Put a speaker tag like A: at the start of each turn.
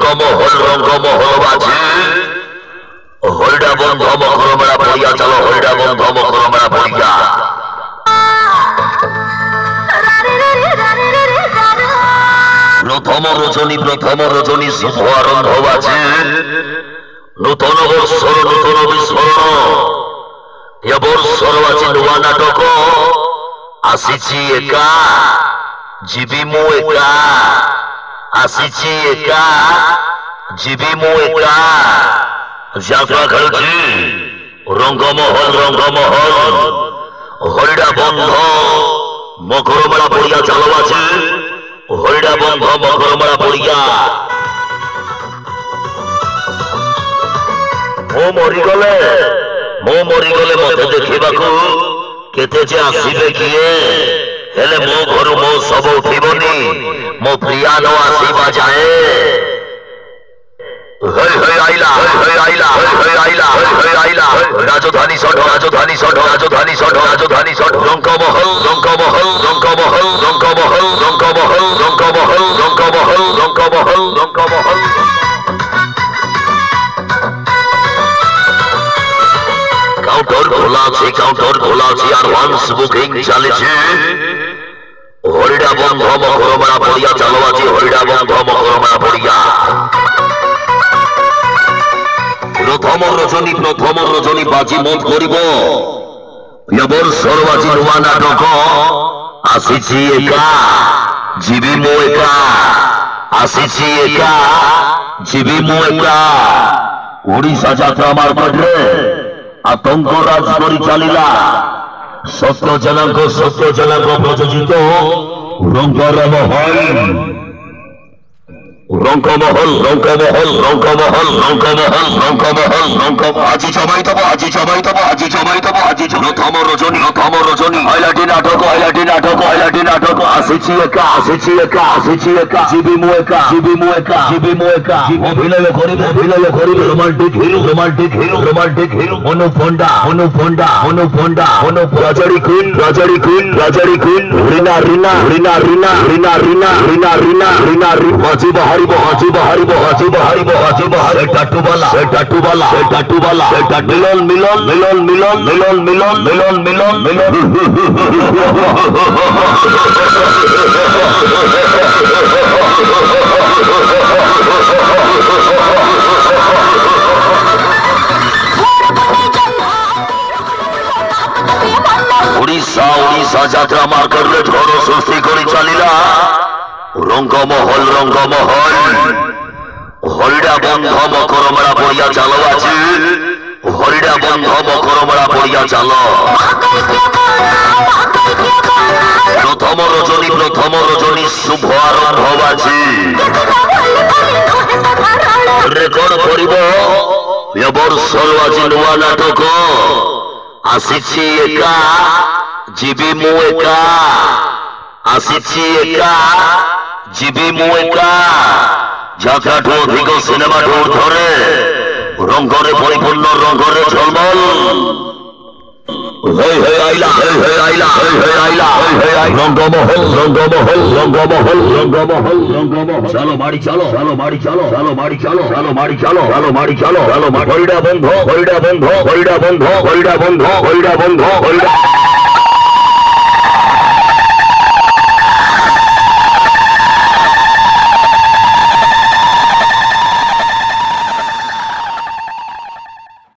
A: রঙ্গমহল বাজে হরিডা বন্ধ মকরমেলা পড়িয়া চলো হরিডা বন্ধ মকরমেলা পড়িয়া প্রথম রজনী শুভ আরম্ভ বাজে নূতন বর্ষর নূতন বিস্মরণ এ বর্ষর আছে নূয়া নাটক আসিছি একা ଯିବି ମୁଁ ଏକା ଆସିଛି ଏକା ଯିବି ମୁଁ ଏକା ଯାତ୍ରା ଖେଳୁଛି ରଙ୍ଗମହଲ ହରିଡା ବନ୍ଧ ମକରମେଳା ପଡିଆ ଚାଲ ଅଛି ହରିଡା ବନ୍ଧ ମକରମେଳା ପଡିଆ ମୁଁ ମରିଗଲେ ମତେ ଦେଖିବାକୁ କେତେ ଯେ ଆସିବେ କିଏ हेले मो घर मो सब उठिबनी मो प्रिया न आसीबा जाए राजधानी सठ रंगमहल काउंटर खोला एडवांस बुकिंग चलছে हरिडा बंध मकरमेला पड़िया चलो आज हरिडा बंध मकरमेला पड़िया प्रथम रजनी बाजी मत करिब এবর্ষর বাজি নুয়া নাটক আসিছি একা जीवी मु एका আসিছি একা जीवी मु एका ओडिशा यात्रा मार्केट रे आतंक राज करी चलिला सत्य जनांक प्रयोजित रंगमहल আজি জমাই দেব প্রথম রজনী হাইলাইটি নাটক আসিছি একা জীবী মু একা অভিনয় করিবে রোমান্টিক হিরো মনু ফন্ডা রাজারি কুইন রিনা বাজি বাহারিব টাটুবালা মিলন उड़ीसा यात्रा मार्केट रे झड़ सृष्टि करी चलिला रंगमहल हरिडा बंध मकरमेला पड़िया चलो आज हरिडा बंध मकरमेला पड़िया चलो प्रथम रजनी शुभ आरंभ बाजी रेकर्ड करिब এবর্ষর আজি নুয়া নাটক আসিছি একা जीवी मु एका আসিছি একা जीवी मु एका যাত্রাঠু অধিক সিনেমাঠু ধরে রঙ্গরে পরিপূর্ণ রঙ্গরে ঝলমল রঙ্গমহল চলো বাড়ি চলো হরিডা বন্ধ